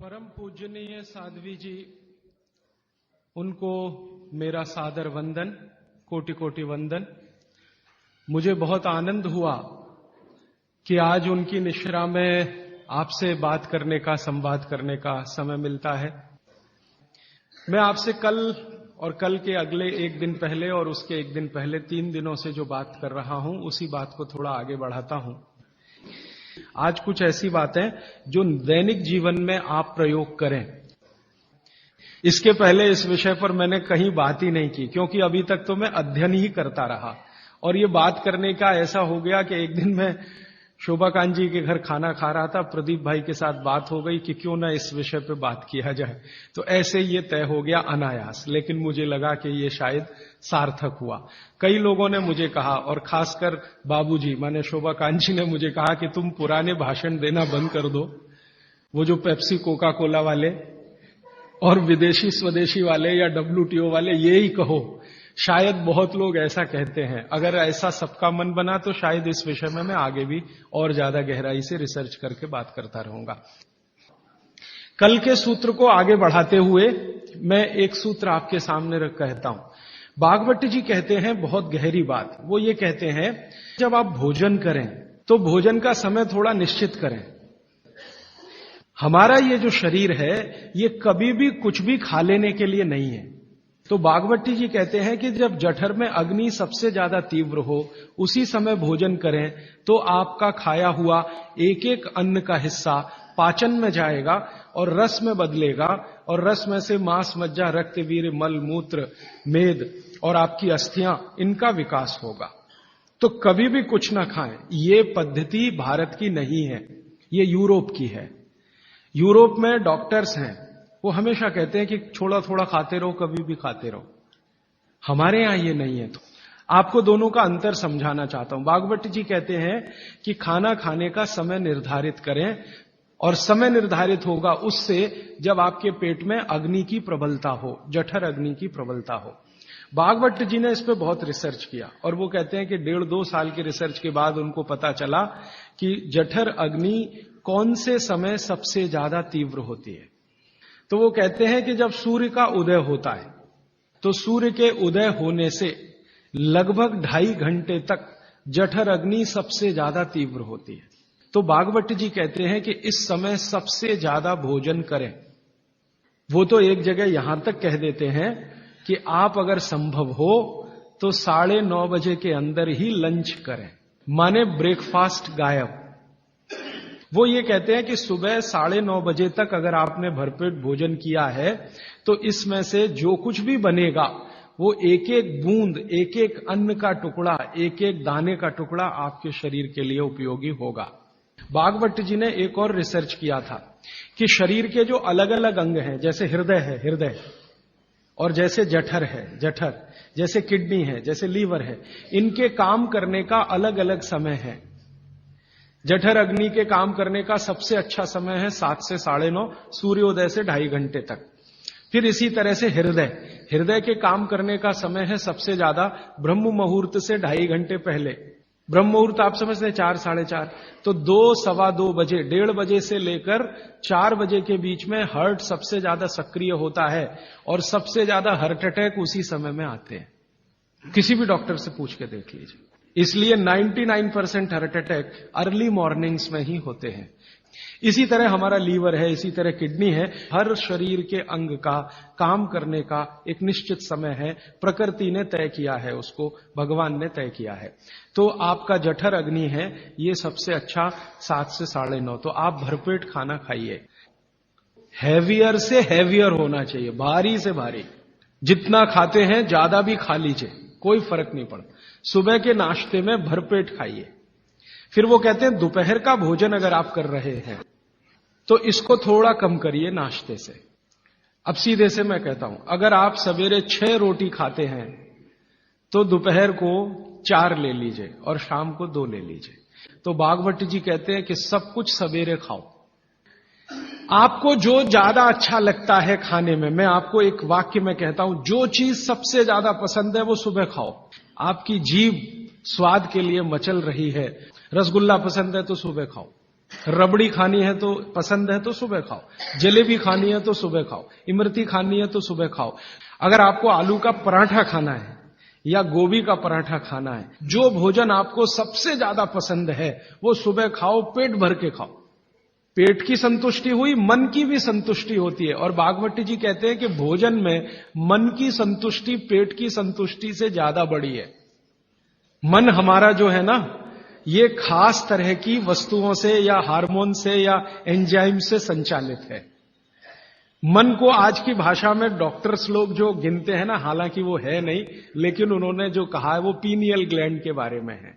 परम पूजनीय साध्वी जी, उनको मेरा सादर वंदन, कोटि कोटि वंदन। मुझे बहुत आनंद हुआ कि आज उनकी निश्रा में आपसे बात करने का, संवाद करने का समय मिलता है। मैं आपसे कल और कल के अगले एक दिन पहले और उसके एक दिन पहले 3 दिनों से जो बात कर रहा हूं, उसी बात को थोड़ा आगे बढ़ाता हूं। आज कुछ ऐसी बातें जो दैनिक जीवन में आप प्रयोग करें। इसके पहले इस विषय पर मैंने कहीं बात ही नहीं की, क्योंकि अभी तक तो मैं अध्ययन ही करता रहा। और ये बात करने का ऐसा हो गया कि एक दिन मैं शोभाकांत जी के घर खाना खा रहा था, प्रदीप भाई के साथ बात हो गई कि क्यों ना इस विषय पे बात किया जाए। तो ऐसे ये तय हो गया अनायास, लेकिन मुझे लगा कि ये शायद सार्थक हुआ। कई लोगों ने मुझे कहा, और खासकर बाबूजी माने शोभाकांत जी ने मुझे कहा कि तुम पुराने भाषण देना बंद कर दो, वो जो पेप्सी कोका कोला वाले और विदेशी स्वदेशी वाले या WTO वाले ये ही कहो। शायद बहुत लोग ऐसा कहते हैं। अगर ऐसा सबका मन बना तो शायद इस विषय में मैं आगे भी और ज्यादा गहराई से रिसर्च करके बात करता रहूंगा। कल के सूत्र को आगे बढ़ाते हुए मैं एक सूत्र आपके सामने रख कहता हूं। भागवत जी कहते हैं बहुत गहरी बात। वो ये कहते हैं, जब आप भोजन करें तो भोजन का समय थोड़ा निश्चित करें। हमारा ये जो शरीर है, ये कभी भी कुछ भी खा लेने के लिए नहीं है। तो भागवत जी कहते हैं कि जब जठर में अग्नि सबसे ज्यादा तीव्र हो, उसी समय भोजन करें तो आपका खाया हुआ एक एक अन्न का हिस्सा पाचन में जाएगा और रस में बदलेगा, और रस में से मांस, मज्जा, रक्त, वीर्य, मल, मूत्र, मेद और आपकी अस्थियां, इनका विकास होगा। तो कभी भी कुछ ना खाएं। ये पद्धति भारत की नहीं है, ये यूरोप की है। यूरोप में डॉक्टर्स हैं, वो हमेशा कहते हैं कि थोड़ा थोड़ा खाते रहो, कभी भी खाते रहो। हमारे यहां ये नहीं है। तो आपको दोनों का अंतर समझाना चाहता हूं। भागवत जी कहते हैं कि खाना खाने का समय निर्धारित करें, और समय निर्धारित होगा उससे जब आपके पेट में अग्नि की प्रबलता हो, जठर अग्नि की प्रबलता हो। भागवत जी ने इस पे बहुत रिसर्च किया, और वो कहते हैं कि 1.5-2 साल की रिसर्च के बाद उनको पता चला कि जठर अग्नि कौन से समय सबसे ज्यादा तीव्र होती है। तो वो कहते हैं कि जब सूर्य का उदय होता है, तो सूर्य के उदय होने से लगभग 2.5 घंटे तक जठर अग्नि सबसे ज्यादा तीव्र होती है। तो भागवत जी कहते हैं कि इस समय सबसे ज्यादा भोजन करें। वो तो एक जगह यहां तक कह देते हैं कि आप अगर संभव हो तो 9:30 बजे के अंदर ही लंच करें, माने ब्रेकफास्ट गायब। वो ये कहते हैं कि सुबह 9:30 बजे तक अगर आपने भरपेट भोजन किया है तो इसमें से जो कुछ भी बनेगा वो एक एक बूंद, एक एक अन्न का टुकड़ा, एक एक दाने का टुकड़ा आपके शरीर के लिए उपयोगी होगा। भागवत जी ने एक और रिसर्च किया था कि शरीर के जो अलग अलग अंग हैं, जैसे हृदय है हृदय, और जैसे जठर है जठर, जैसे किडनी है, जैसे लीवर है, इनके काम करने का अलग अलग समय है। जठर अग्नि के काम करने का सबसे अच्छा समय है 7 से 9:30, सूर्योदय से 2.5 घंटे तक। फिर इसी तरह से हृदय के काम करने का समय है सबसे ज्यादा ब्रह्म मुहूर्त से 2.5 घंटे पहले। ब्रह्म मुहूर्त आप समझते हैं 4, 4:30। तो 2, 2:15 बजे, 1:30 बजे से लेकर 4 बजे के बीच में हार्ट सबसे ज्यादा सक्रिय होता है, और सबसे ज्यादा हार्ट अटैक उसी समय में आते हैं। किसी भी डॉक्टर से पूछ के देख लीजिए। इसलिए 99% हार्ट अटैक अर्ली मॉर्निंग्स में ही होते हैं। इसी तरह हमारा लीवर है, इसी तरह किडनी है। हर शरीर के अंग का काम करने का एक निश्चित समय है, प्रकृति ने तय किया है, उसको भगवान ने तय किया है। तो आपका जठर अग्नि है, ये सबसे अच्छा 7 से 9:30। तो आप भरपेट खाना खाइए। हैवियर से हैवियर होना चाहिए, भारी से भारी। जितना खाते हैं ज्यादा भी खा लीजिए, कोई फर्क नहीं पड़ता। सुबह के नाश्ते में भरपेट खाइए। फिर वो कहते हैं दोपहर का भोजन अगर आप कर रहे हैं तो इसको थोड़ा कम करिए नाश्ते से। अब सीधे से मैं कहता हूं, अगर आप सवेरे 6 रोटी खाते हैं तो दोपहर को 4 ले लीजिए और शाम को 2 ले लीजिए। तो भागवत जी कहते हैं कि सब कुछ सवेरे खाओ। आपको जो ज्यादा अच्छा लगता है खाने में, मैं आपको एक वाक्य में कहता हूं, जो चीज सबसे ज्यादा पसंद है वो सुबह खाओ। आपकी जीभ स्वाद के लिए मचल रही है, रसगुल्ला पसंद है तो सुबह खाओ, रबड़ी खानी है तो पसंद है तो सुबह खाओ, जलेबी खानी है तो सुबह खाओ, इमरती खानी है तो सुबह खाओ। अगर आपको आलू का पराठा खाना है या गोभी का पराठा खाना है, जो भोजन आपको सबसे ज्यादा पसंद है वो सुबह खाओ, पेट भर के खाओ। पेट की संतुष्टि हुई, मन की भी संतुष्टि होती है। और भागवती जी कहते हैं कि भोजन में मन की संतुष्टि पेट की संतुष्टि से ज्यादा बड़ी है। मन हमारा जो है ना, ये खास तरह की वस्तुओं से या हार्मोन से या एंजाइम से संचालित है। मन को आज की भाषा में डॉक्टर्स लोग जो गिनते हैं ना, हालांकि वो है नहीं, लेकिन उन्होंने जो कहा है वो पीनियल ग्लैंड के बारे में है।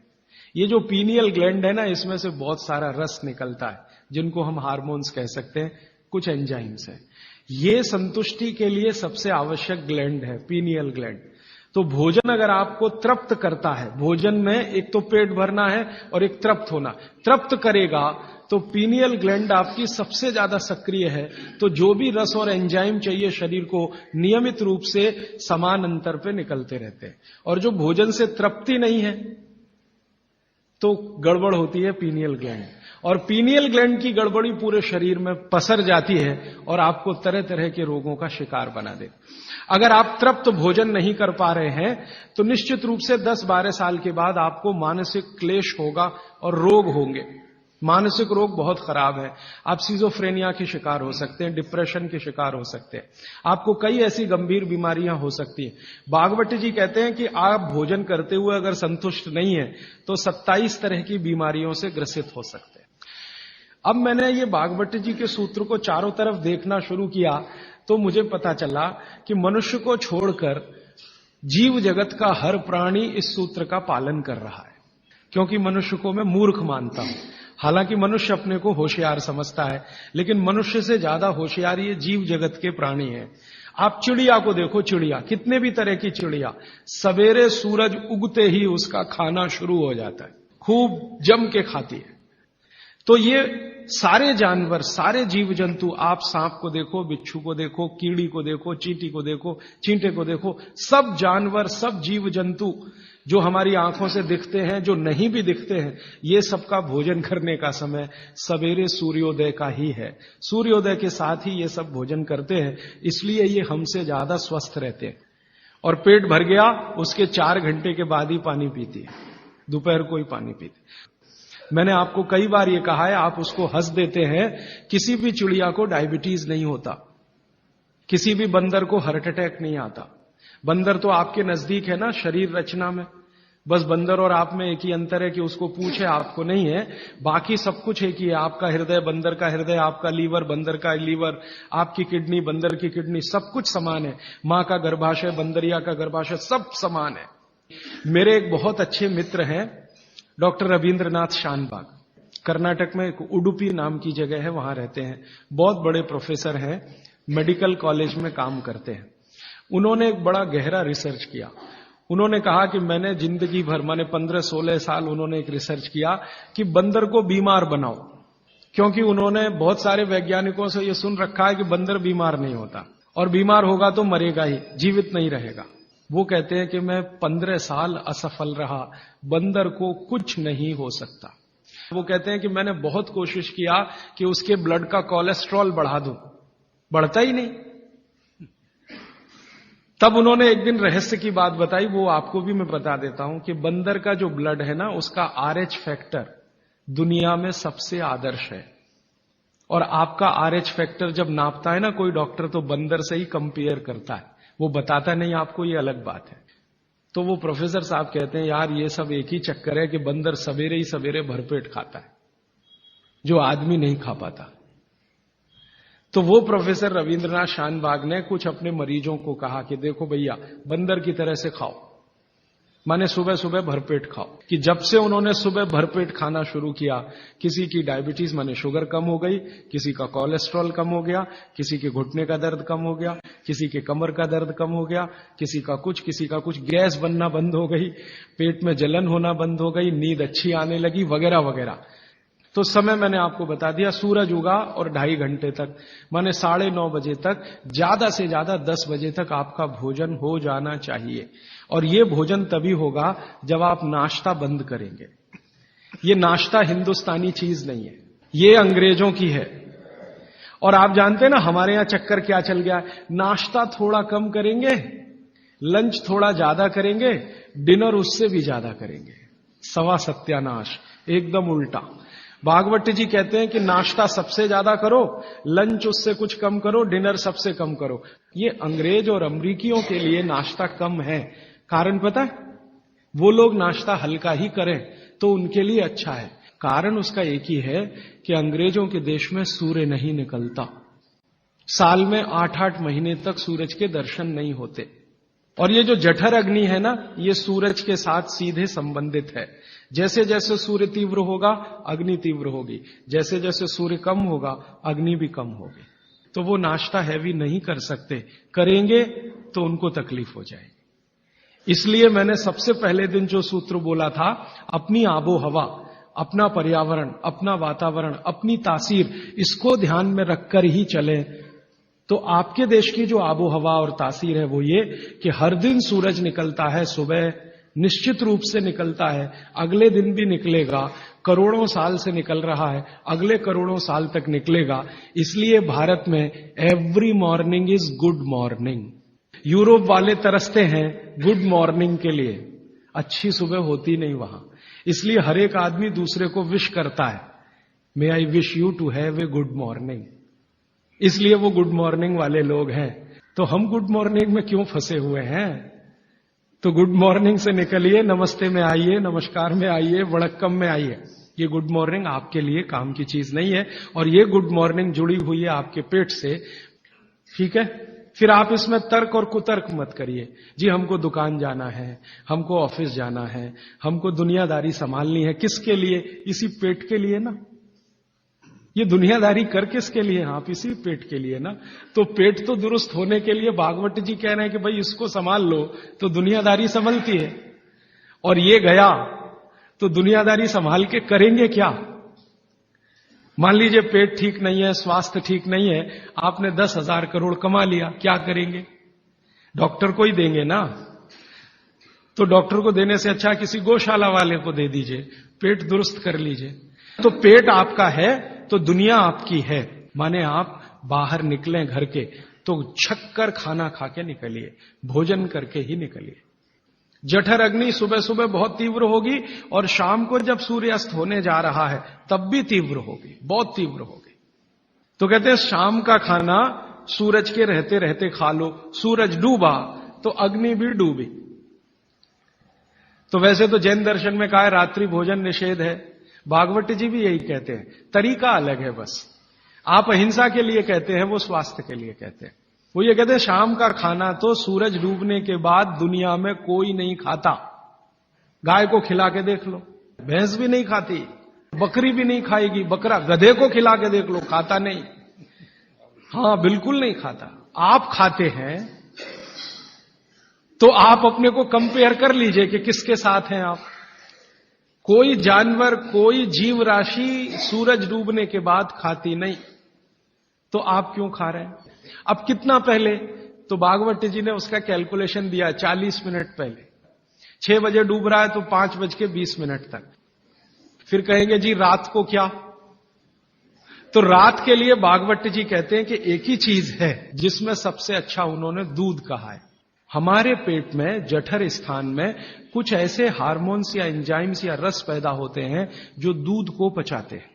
ये जो पीनियल ग्लैंड है ना, इसमें से बहुत सारा रस निकलता है, जिनको हम हार्मोन्स कह सकते हैं, कुछ एंजाइम्स है। ये संतुष्टि के लिए सबसे आवश्यक ग्लैंड है पीनियल ग्लैंड। तो भोजन अगर आपको तृप्त करता है, भोजन में एक तो पेट भरना है और एक तृप्त होना, तृप्त करेगा तो पीनियल ग्लैंड आपकी सबसे ज्यादा सक्रिय है। तो जो भी रस और एंजाइम चाहिए शरीर को, नियमित रूप से समान अंतर पे निकलते रहते हैं। और जो भोजन से तृप्ति नहीं है तो गड़बड़ होती है पीनियल ग्लैंड, और पीनियल ग्लैंड की गड़बड़ी पूरे शरीर में पसर जाती है और आपको तरह तरह के रोगों का शिकार बना दे। अगर आप तृप्त भोजन नहीं कर पा रहे हैं तो निश्चित रूप से 10-12 साल के बाद आपको मानसिक क्लेश होगा और रोग होंगे। मानसिक रोग बहुत खराब है। आप सिजोफ्रेनिया के शिकार हो सकते हैं, डिप्रेशन के शिकार हो सकते हैं, आपको कई ऐसी गंभीर बीमारियां हो सकती हैं। भागवती जी कहते हैं कि आप भोजन करते हुए अगर संतुष्ट नहीं है तो 27 तरह की बीमारियों से ग्रसित हो सकते हैं। अब मैंने ये भागवती जी के सूत्र को चारों तरफ देखना शुरू किया तो मुझे पता चला कि मनुष्य को छोड़कर जीव जगत का हर प्राणी इस सूत्र का पालन कर रहा है। क्योंकि मनुष्य को मैं मूर्ख मानता हूं, हालांकि मनुष्य अपने को होशियार समझता है, लेकिन मनुष्य से ज्यादा होशियार ये जीव जगत के प्राणी हैं। आप चिड़िया को देखो, चिड़िया, कितने भी तरह की चिड़िया, सवेरे सूरज उगते ही उसका खाना शुरू हो जाता है, खूब जम के खाती है। तो ये सारे जानवर, सारे जीव जंतु, आप सांप को देखो, बिच्छू को देखो, कीड़ी को देखो, चींटी को देखो, चींटे को देखो, सब जानवर, सब जीव जंतु जो हमारी आंखों से दिखते हैं, जो नहीं भी दिखते हैं, ये सबका भोजन करने का समय सवेरे सूर्योदय का ही है। सूर्योदय के साथ ही ये सब भोजन करते हैं, इसलिए ये हमसे ज्यादा स्वस्थ रहते हैं। और पेट भर गया, उसके 4 घंटे के बाद ही पानी पीती है, दोपहर को ही पानी पीती। मैंने आपको कई बार ये कहा है, आप उसको हंस देते हैं, किसी भी चिड़िया को डायबिटीज नहीं होता, किसी भी बंदर को हार्ट अटैक नहीं आता। बंदर तो आपके नजदीक है ना शरीर रचना में, बस बंदर और आप में एक ही अंतर है कि उसको पूछ है, आपको नहीं है, बाकी सब कुछ एक ही है। आपका हृदय बंदर का हृदय, आपका लीवर बंदर का लीवर, आपकी किडनी बंदर की किडनी, सब कुछ समान है। मां का गर्भाशय, बंदरिया का गर्भाशय, सब समान है। मेरे एक बहुत अच्छे मित्र हैं डॉक्टर रविंद्रनाथ शानबाग, कर्नाटक में एक उडुपी नाम की जगह है, वहां रहते हैं, बहुत बड़े प्रोफेसर हैं, मेडिकल कॉलेज में काम करते हैं। उन्होंने एक बड़ा गहरा रिसर्च किया। उन्होंने कहा कि मैंने जिंदगी भर, माने 15-16 साल उन्होंने एक रिसर्च किया कि बंदर को बीमार बनाओ, क्योंकि उन्होंने बहुत सारे वैज्ञानिकों से यह सुन रखा है कि बंदर बीमार नहीं होता, और बीमार होगा तो मरेगा ही, जीवित नहीं रहेगा। वो कहते हैं कि मैं 15 साल असफल रहा, बंदर को कुछ नहीं हो सकता। वो कहते हैं कि मैंने बहुत कोशिश किया कि उसके ब्लड का कोलेस्ट्रॉल बढ़ा दूं, बढ़ता ही नहीं। तब उन्होंने एक दिन रहस्य की बात बताई, वो आपको भी मैं बता देता हूं कि बंदर का जो ब्लड है ना, उसका RH फैक्टर दुनिया में सबसे आदर्श है। और आपका RH फैक्टर जब नापता है ना कोई डॉक्टर, तो बंदर से ही कंपेयर करता है, वो बताता नहीं आपको, ये अलग बात है। तो वो प्रोफेसर साहब कहते हैं, यार ये सब एक ही चक्कर है कि बंदर सवेरे ही सवेरे भरपेट खाता है, जो आदमी नहीं खा पाता। तो वो प्रोफेसर रविंद्रनाथ शानबाग ने कुछ अपने मरीजों को कहा कि देखो भैया, बंदर की तरह से खाओ, माने सुबह सुबह भरपेट खाओ। कि जब से उन्होंने सुबह भरपेट खाना शुरू किया, किसी की डायबिटीज माने शुगर कम हो गई, किसी का कोलेस्ट्रॉल कम हो गया, किसी के घुटने का दर्द कम हो गया, किसी के कमर का दर्द कम हो गया, किसी का कुछ, गैस बनना बंद हो गई, पेट में जलन होना बंद हो गई, नींद अच्छी आने लगी, वगैरह वगैरह। तो समय मैंने आपको बता दिया, सूरज उगा और 2.5 घंटे तक, माने 9:30 बजे तक, ज्यादा से ज्यादा 10 बजे तक आपका भोजन हो जाना चाहिए। और ये भोजन तभी होगा जब आप नाश्ता बंद करेंगे। ये नाश्ता हिंदुस्तानी चीज नहीं है। ये अंग्रेजों की है। और आप जानते हैं ना हमारे यहां चक्कर क्या चल गया, नाश्ता थोड़ा कम करेंगे, लंच थोड़ा ज्यादा करेंगे, डिनर उससे भी ज्यादा करेंगे। सवा सत्यानाश, एकदम उल्टा। भागवत जी कहते हैं कि नाश्ता सबसे ज्यादा करो, लंच उससे कुछ कम करो, डिनर सबसे कम करो। ये अंग्रेज और अमरीकियों के लिए नाश्ता कम है। कारण पता है? वो लोग नाश्ता हल्का ही करें तो उनके लिए अच्छा है। कारण उसका एक ही है कि अंग्रेजों के देश में सूर्य नहीं निकलता। साल में 8-8 महीने तक सूरज के दर्शन नहीं होते। और ये जो जठर अग्नि है ना, ये सूरज के साथ सीधे संबंधित है। जैसे जैसे सूर्य तीव्र होगा, अग्नि तीव्र होगी। जैसे जैसे सूर्य कम होगा, अग्नि भी कम होगी। तो वो नाश्ता हैवी नहीं कर सकते, करेंगे तो उनको तकलीफ हो जाएगी। इसलिए मैंने सबसे पहले दिन जो सूत्र बोला था, अपनी आबो हवा, अपना पर्यावरण, अपना वातावरण, अपनी तासीर, इसको ध्यान में रखकर ही चलें। तो आपके देश की जो आबो हवा और तासीर है वो ये कि हर दिन सूरज निकलता है, सुबह निश्चित रूप से निकलता है, अगले दिन भी निकलेगा, करोड़ों साल से निकल रहा है, अगले करोड़ों साल तक निकलेगा। इसलिए भारत में every morning is good morning. Europe वाले तरसते हैं गुड मॉर्निंग के लिए, अच्छी सुबह होती नहीं वहां। इसलिए हर एक आदमी दूसरे को विश करता है, may I wish you to have a good morning. इसलिए वो गुड मॉर्निंग वाले लोग हैं। तो हम गुड मॉर्निंग में क्यों फंसे हुए हैं? तो गुड मॉर्निंग से निकलिए, नमस्ते में आइए, नमस्कार में आइए, वड़क्कम में आइए। ये गुड मॉर्निंग आपके लिए काम की चीज नहीं है। और ये गुड मॉर्निंग जुड़ी हुई है आपके पेट से, ठीक है? फिर आप इसमें तर्क और कुतर्क मत करिए। जी हमको दुकान जाना है, हमको ऑफिस जाना है, हमको दुनियादारी संभालनी है। किसके लिए? इसी पेट के लिए ना। ये दुनियादारी कर किसके लिए? आप इसी पेट के लिए ना। तो पेट तो दुरुस्त होने के लिए भागवत जी कह रहे हैं कि भाई इसको संभाल लो तो दुनियादारी संभलती है। और ये गया तो दुनियादारी संभाल के करेंगे क्या? मान लीजिए पेट ठीक नहीं है, स्वास्थ्य ठीक नहीं है, आपने 10,000 करोड़ कमा लिया, क्या करेंगे? डॉक्टर को ही देंगे ना। तो डॉक्टर को देने से अच्छा किसी गौशाला वाले को दे दीजिए, पेट दुरुस्त कर लीजिए। तो पेट आपका है तो दुनिया आपकी है। माने आप बाहर निकलें घर के तो छक्कर खाना खा के निकलिए, भोजन करके ही निकलिए। जठर अग्नि सुबह सुबह बहुत तीव्र होगी और शाम को जब सूर्यास्त होने जा रहा है तब भी तीव्र होगी, बहुत तीव्र होगी। तो कहते हैं शाम का खाना सूरज के रहते रहते खा लो। सूरज डूबा तो अग्नि भी डूबी। तो वैसे तो जैन दर्शन में कहा है रात्रि भोजन निषेध है, भागवत जी भी यही कहते हैं, तरीका अलग है बस। आप अहिंसा के लिए कहते हैं, वो स्वास्थ्य के लिए कहते हैं। वो ये कहते हैं शाम का खाना तो सूरज डूबने के बाद दुनिया में कोई नहीं खाता। गाय को खिला के देख लो, भैंस भी नहीं खाती, बकरी भी नहीं खाएगी, बकरा गधे को खिला के देख लो, खाता नहीं। हां बिल्कुल नहीं खाता। आप खाते हैं तो आप अपने को कंपेयर कर लीजिए कि किसके साथ हैं आप। कोई जानवर, कोई जीव राशि सूरज डूबने के बाद खाती नहीं, तो आप क्यों खा रहे हैं? अब कितना पहले? तो भागवत जी ने उसका कैलकुलेशन दिया 40 मिनट पहले। 6 बजे डूब रहा है तो 5:20 तक। फिर कहेंगे जी रात को क्या? तो रात के लिए भागवत जी कहते हैं कि एक ही चीज है जिसमें सबसे अच्छा उन्होंने दूध कहा है। हमारे पेट में जठर स्थान में कुछ ऐसे हार्मोन्स या एंजाइम्स या रस पैदा होते हैं जो दूध को पचाते हैं।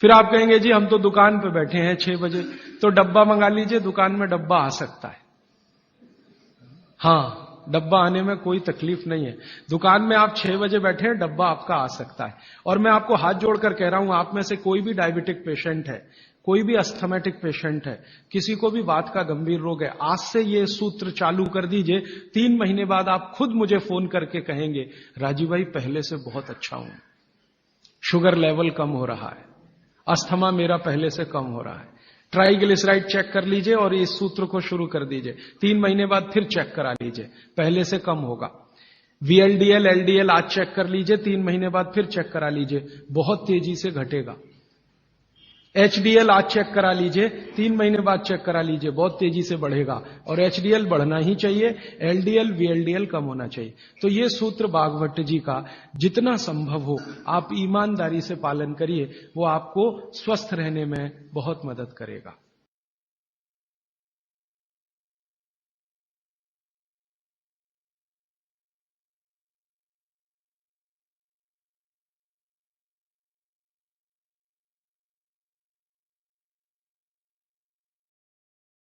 फिर आप कहेंगे जी हम तो दुकान पे बैठे हैं 6 बजे, तो डब्बा मंगा लीजिए, दुकान में डब्बा आ सकता है। हां, डब्बा आने में कोई तकलीफ नहीं है। दुकान में आप 6 बजे बैठे हैं, डब्बा आपका आ सकता है। और मैं आपको हाथ जोड़कर कह रहा हूं, आप में से कोई भी डायबिटिक पेशेंट है, कोई भी अस्थमेटिक पेशेंट है, किसी को भी वात का गंभीर रोग है, आज से ये सूत्र चालू कर दीजिए। 3 महीने बाद आप खुद मुझे फोन करके कहेंगे राजीव भाई पहले से बहुत अच्छा हूं, शुगर लेवल कम हो रहा है, अस्थमा मेरा पहले से कम हो रहा है। ट्राइग्लिसराइड चेक कर लीजिए और इस सूत्र को शुरू कर दीजिए। 3 महीने बाद फिर चेक करा लीजिए, पहले से कम होगा। VLDL, LDL आज चेक कर लीजिए, 3 महीने बाद फिर चेक करा लीजिए, बहुत तेजी से घटेगा। HDL आज चेक करा लीजिए, 3 महीने बाद चेक करा लीजिए, बहुत तेजी से बढ़ेगा और HDL बढ़ना ही चाहिए, LDL VLDL कम होना चाहिए। तो ये सूत्र भागवत जी का जितना संभव हो आप ईमानदारी से पालन करिए, वो आपको स्वस्थ रहने में बहुत मदद करेगा।